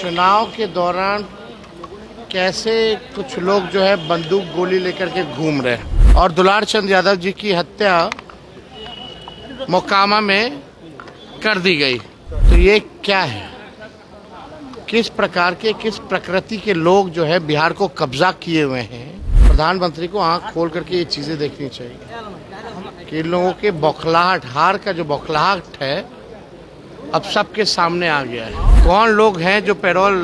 चुनाव के दौरान कैसे कुछ लोग जो है बंदूक गोली लेकर के घूम रहे हैं और दुलार चंद यादव जी की हत्या मोकामा में कर दी गई। तो ये क्या है, किस प्रकार के किस प्रकृति के लोग जो है बिहार को कब्जा किए हुए हैं। प्रधानमंत्री को आंख खोल करके ये चीज़ें देखनी चाहिए कि इन लोगों के बौखलाहट, हार का जो बौखलाहट है अब सबके सामने आ गया है। कौन लोग हैं जो पैरोल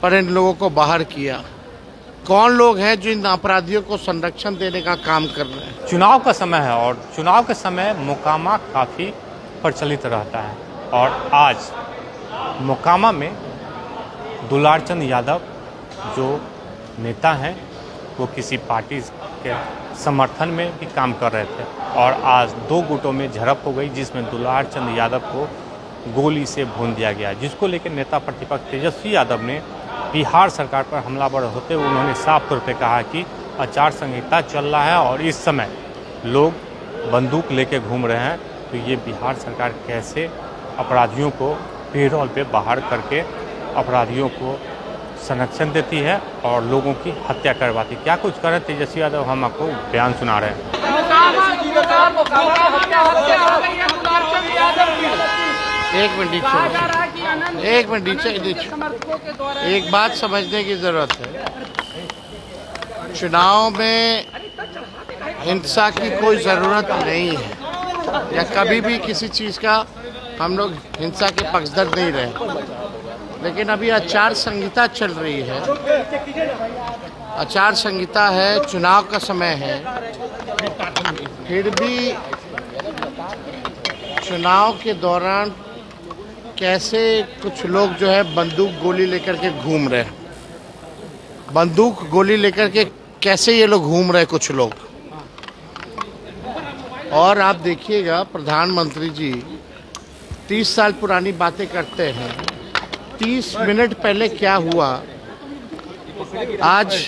पर इन लोगों को बाहर किया, कौन लोग हैं जो इन अपराधियों को संरक्षण देने का काम कर रहे हैं। चुनाव का समय है और चुनाव के समय मोकामा काफ़ी प्रचलित रहता है और आज मोकामा में दुलार चंद यादव जो नेता हैं वो किसी पार्टी के समर्थन में भी काम कर रहे थे और आज दो गुटों में झड़प हो गई जिसमें दुलार चंद यादव को गोली से भून दिया गया, जिसको लेकर नेता प्रतिपक्ष तेजस्वी यादव ने बिहार सरकार पर हमलावर होते हुए उन्होंने साफ तौर पे कहा कि आचार संहिता चल रहा है और इस समय लोग बंदूक लेके घूम रहे हैं। तो ये बिहार सरकार कैसे अपराधियों को पेरोल पे बाहर करके अपराधियों को संरक्षण देती है और लोगों की हत्या करवाती है। क्या कुछ करें तेजस्वी यादव, हम आपको बयान सुना रहे हैं। एक मिनट एक बात समझने की जरूरत है। चुनाव में हिंसा की कोई ज़रूरत नहीं है या कभी भी किसी चीज़ का हम लोग हिंसा के पक्षधर नहीं रहे, लेकिन अभी आचार संहिता चल रही है। आचार संहिता है, चुनाव का समय है, फिर भी चुनाव के दौरान कैसे कुछ लोग जो है बंदूक गोली लेकर के घूम रहे हैं। बंदूक गोली लेकर के कैसे ये लोग घूम रहे हैं कुछ लोग। और आप देखिएगा प्रधानमंत्री जी 30 साल पुरानी बातें करते हैं। 30 मिनट पहले क्या हुआ, आज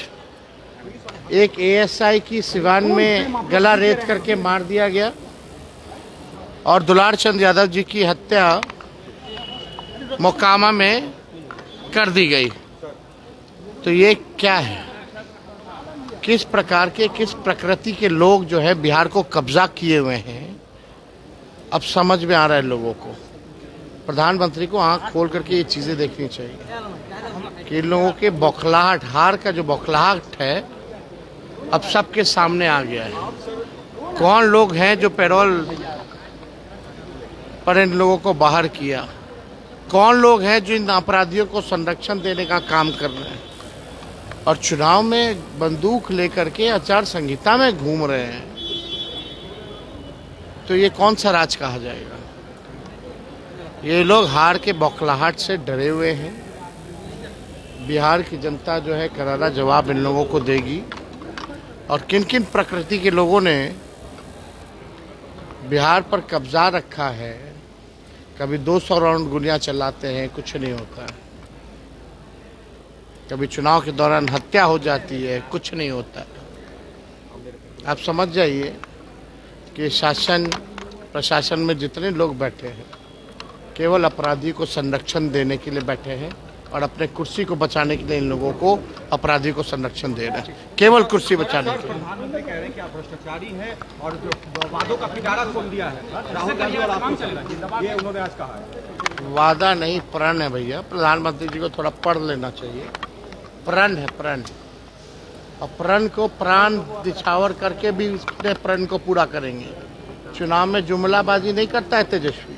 एक एएसआई की सिवान में गला रेत करके मार दिया गया और दुलार चंद यादव जी की हत्या मोकामा में कर दी गई। तो ये क्या है, किस प्रकार के किस प्रकृति के लोग जो है बिहार को कब्जा किए हुए हैं अब समझ में आ रहा है लोगों को। प्रधानमंत्री को आंख खोल करके ये चीज़ें देखनी चाहिए कि इन लोगों के बौखलाहट, हार का जो बौखलाहट है अब सबके सामने आ गया है। कौन लोग हैं जो पैरोल पर इन लोगों को बाहर किया, कौन लोग हैं जो इन अपराधियों को संरक्षण देने का काम कर रहे हैं और चुनाव में बंदूक लेकर के आचार संहिता में घूम रहे हैं। तो ये कौन सा राज कहा जाएगा। ये लोग हार के बौखलाहट से डरे हुए हैं। बिहार की जनता जो है करारा जवाब इन लोगों को देगी और किन किन प्रकृति के लोगों ने बिहार पर कब्जा रखा है। कभी 200 राउंड गोलियां चलाते हैं, कुछ नहीं होता। कभी चुनाव के दौरान हत्या हो जाती है, कुछ नहीं होता। आप समझ जाइए कि शासन प्रशासन में जितने लोग बैठे हैं केवल अपराधी को संरक्षण देने के लिए बैठे हैं और अपने कुर्सी को बचाने के लिए इन लोगों को अपराधी को संरक्षण दे रहे हैं, केवल कुर्सी बचाने के लिए। प्रधानमंत्री कह रहे हैं कि आप भ्रष्टाचारी हैं और जो वादों का पिटारा खोल दिया है राहुल गांधी और आपको, ये उन्होंने आज कहा है। वादा नहीं, प्रण है भैया। प्रधानमंत्री जी को थोड़ा पढ़ लेना चाहिए। प्रण है, प्रण। और प्रण को प्राण दिछावर करके भी अपने प्रण को पूरा करेंगे। चुनाव में जुमलाबाजी नहीं करता है तेजस्वी,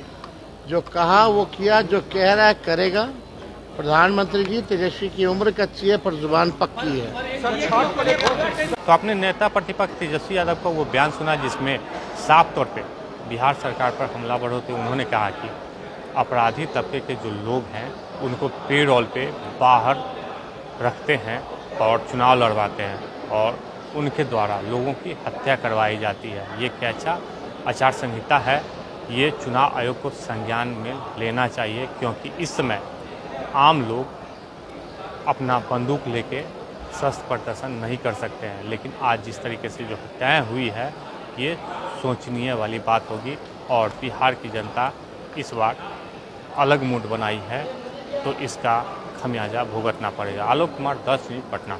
जो कहा वो किया, जो कह रहा है करेगा। प्रधानमंत्री जी, तेजस्वी की उम्र कच्ची है पर जुबान पक्की है। तो आपने नेता प्रतिपक्ष तेजस्वी यादव को वो बयान सुना जिसमें साफ तौर पे बिहार सरकार पर हमलावर होते उन्होंने कहा कि अपराधी तबके के जो लोग हैं उनको पेरोल पे बाहर रखते हैं और चुनाव लड़वाते हैं और उनके द्वारा लोगों की हत्या करवाई जाती है। ये कैसा आचार संहिता है, ये चुनाव आयोग को संज्ञान में लेना चाहिए, क्योंकि इस समय आम लोग अपना बंदूक लेके शस्त्र प्रदर्शन नहीं कर सकते हैं। लेकिन आज जिस तरीके से जो हत्याएँ हुई है ये सोचनीय वाली बात होगी और बिहार की जनता इस बार अलग मूड बनाई है तो इसका खमियाजा भुगतना पड़ेगा। आलोक कुमार, 10 न्यूज़, पटना।